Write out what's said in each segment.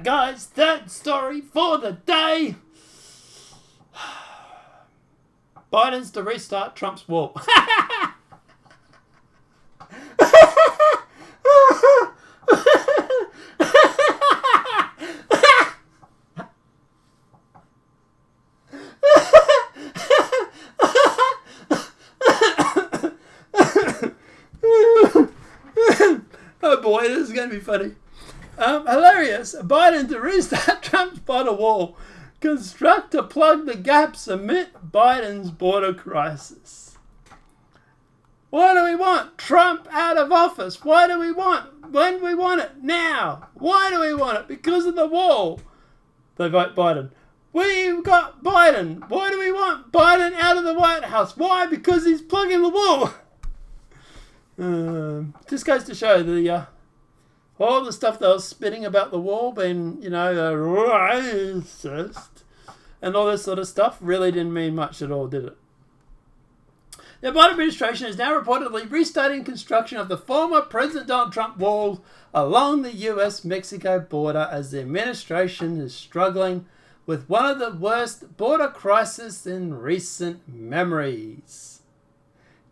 Alright guys, third story for the day. Biden's to restart Trump's wall. Oh boy, this is going to be funny. Hilarious. Biden to restart Trump's border wall. Construct to plug the gaps amid Biden's border crisis. What do we want? Trump out of office. Why do we want? When do we want it? Now. Why do we want it? Because of the wall. They vote Biden. We've got Biden. Why do we want Biden out of the White House? Why? Because he's plugging the wall. Just goes to show the all the stuff that was spitting about the wall being, racist and all this sort of stuff really didn't mean much at all, did it? The Biden administration is now reportedly restarting construction of the former President Donald Trump wall along the US-Mexico border as the administration is struggling with one of the worst border crises in recent memories.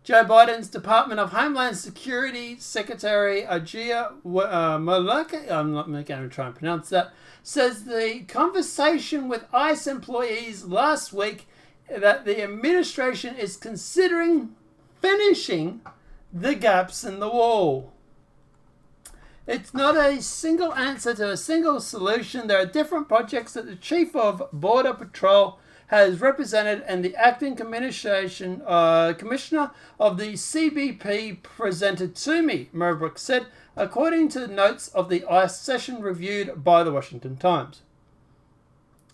Joe Biden's Department of Homeland Security Secretary Ajia Molaka, I'm not going to try and pronounce that, says the conversation with ICE employees last week that the administration is considering finishing the gaps in the wall. It's not a single answer to a single solution. There are different projects that the Chief of Border Patrol has represented and the acting commissioner of the CBP presented to me, Merbrook said, according to notes of the ICE session reviewed by the Washington Times.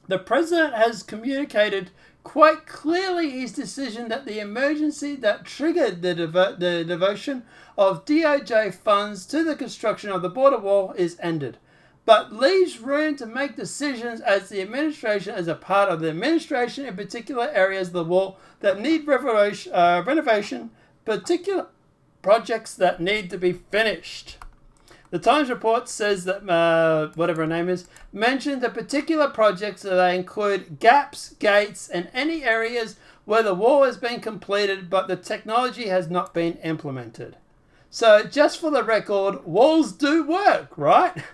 The president has communicated quite clearly his decision that the emergency that triggered the devotion of DOJ funds to the construction of the border wall is ended, but leaves room to make decisions as a part of the administration in particular areas of the wall that need renovation, particular projects that need to be finished. The Times report says that, whatever her name is, mentioned the particular projects that include gaps, gates, and any areas where the wall has been completed but the technology has not been implemented. So, just for the record, walls do work, right?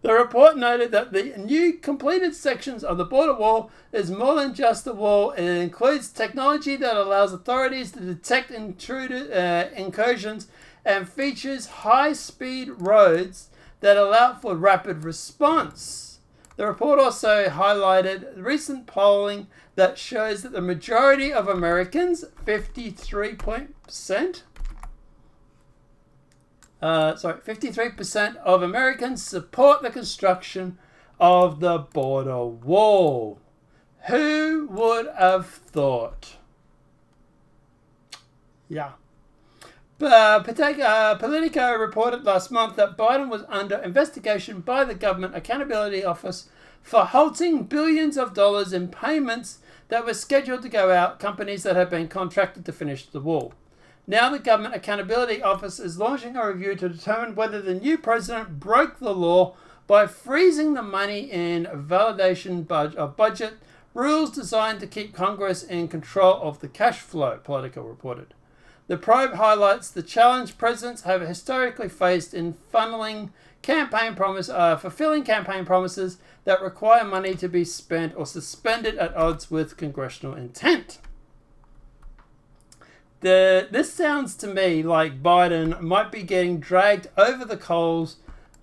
The report noted that the new completed sections of the border wall is more than just a wall. It includes technology that allows authorities to detect incursions and features high-speed roads that allow for rapid response. The report also highlighted recent polling that shows that the majority of Americans, 53% of Americans support the construction of the border wall. Who would have thought? Yeah. Politico reported last month that Biden was under investigation by the Government Accountability Office for halting billions of dollars in payments that were scheduled to go out companies that had been contracted to finish the wall. Now the Government Accountability Office is launching a review to determine whether the new president broke the law by freezing the money in validation of budget rules designed to keep Congress in control of the cash flow, Politico reported. The probe highlights the challenge presidents have historically faced in fulfilling campaign promises that require money to be spent or suspended at odds with congressional intent. This sounds to me like Biden might be getting dragged over the coals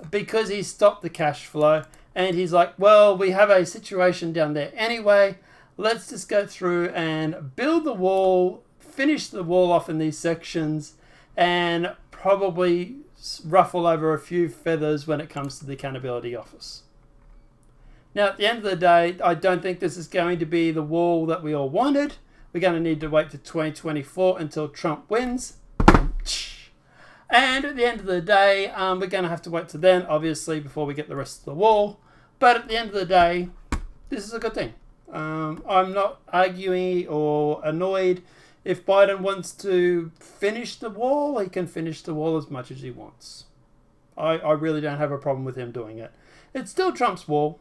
because he stopped the cash flow and he's like, well, we have a situation down there anyway. Let's just go through and build the wall, finish the wall off in these sections, and probably ruffle over a few feathers when it comes to the Accountability Office. Now, at the end of the day, I don't think this is going to be the wall that we all wanted. We're going to need to wait to 2024 until Trump wins. And at the end of the day, we're going to have to wait to then, obviously, before we get the rest of the wall. But at the end of the day, this is a good thing. I'm not arguing or annoyed. If Biden wants to finish the wall, he can finish the wall as much as he wants. I really don't have a problem with him doing it. It's still Trump's wall.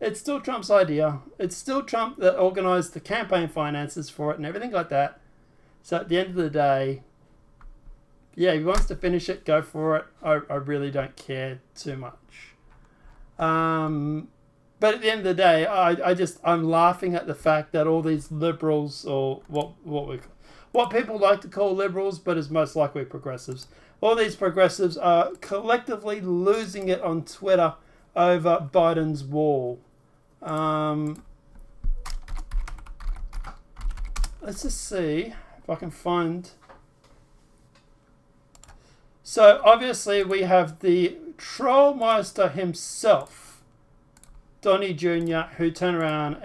It's still Trump's idea. It's still Trump that organised the campaign finances for it and everything like that. So at the end of the day, yeah, if he wants to finish it, go for it. I really don't care too much. But at the end of the day, I'm laughing at the fact that all these liberals, or what people like to call liberals, but is most likely progressives, all these progressives are collectively losing it on Twitter over Biden's wall. Let's just see if I can find. So obviously we have the Trollmeister himself, Donnie Jr., who turned around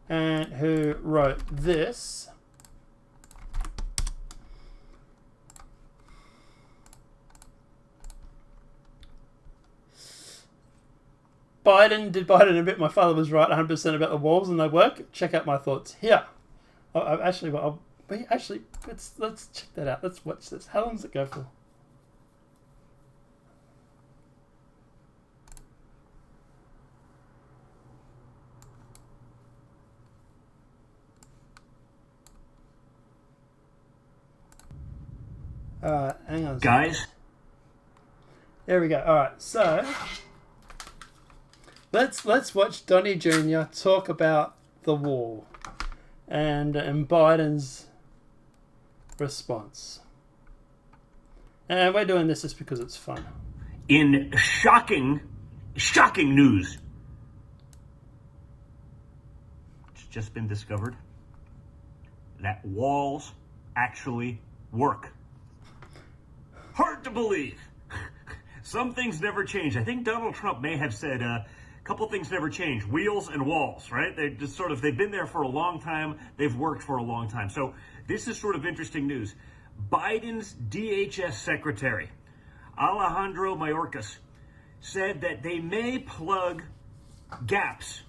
and who wrote this. Did Biden admit my father was right 100% about the walls and they work? Check out my thoughts here. Let's check that out. Let's watch this. How long does it go for? Hang on. Guys? There we go. Alright, so let's watch Donnie Jr. talk about the wall and Biden's response. And we're doing this just because it's fun. In shocking news, it's just been discovered that walls actually work. Hard to believe. Some things never change. I think Donald Trump may have said a couple things never change. Wheels and walls, right? They've been there for a long time. They've worked for a long time. So this is sort of interesting news. Biden's DHS secretary, Alejandro Mayorkas, said that they may plug gaps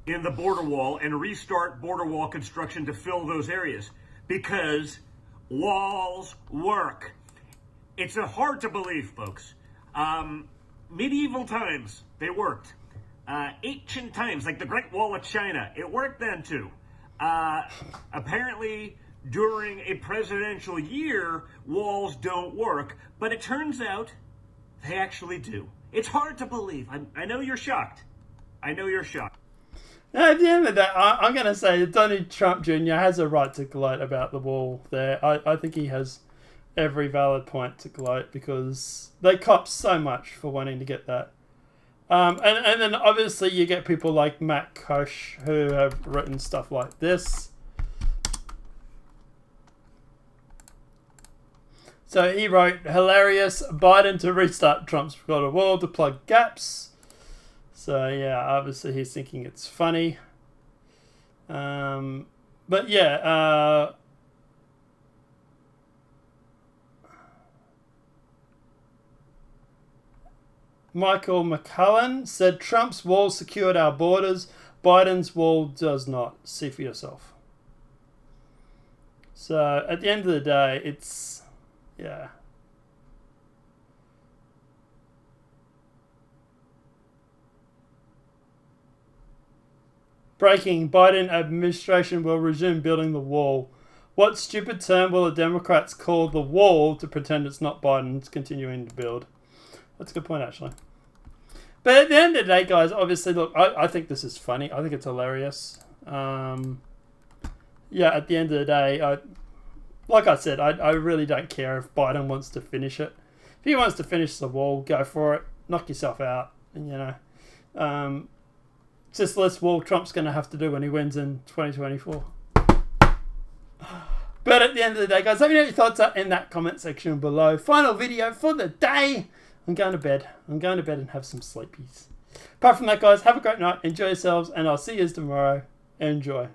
in the border wall and restart border wall construction to fill those areas because walls work. It's hard to believe, folks. Medieval times, they worked. Ancient times, like the Great Wall of China, it worked then too. Apparently, during a presidential year, walls don't work, but it turns out they actually do. It's hard to believe. I know you're shocked. At the end of the day, I'm going to say that Donald Trump Jr. has a right to gloat about the wall there. I think he has every valid point to gloat because they cop so much for wanting to get that. And then obviously you get people like Matt Koch who have written stuff like this. So he wrote, hilarious, Biden to restart Trump's border wall to plug gaps. So yeah, obviously he's thinking it's funny. But yeah, Michael McCullen said Trump's wall secured our borders. Biden's wall does not. See for yourself. So at the end of the day, it's, yeah. Breaking, Biden administration will resume building the wall. What stupid term will the Democrats call the wall to pretend it's not Biden's continuing to build? That's a good point, actually. But at the end of the day, guys, obviously, look, I think this is funny. I think it's hilarious. Yeah, at the end of the day, like I said, I really don't care if Biden wants to finish it. If he wants to finish the wall, go for it. Knock yourself out. And, you know, just less wall Trump's going to have to do when he wins in 2024. But at the end of the day, guys, let me know your thoughts in that comment section below. Final video for the day. I'm going to bed. And have some sleepies. Apart from that, guys, have a great night. Enjoy yourselves. And I'll see you tomorrow. Enjoy.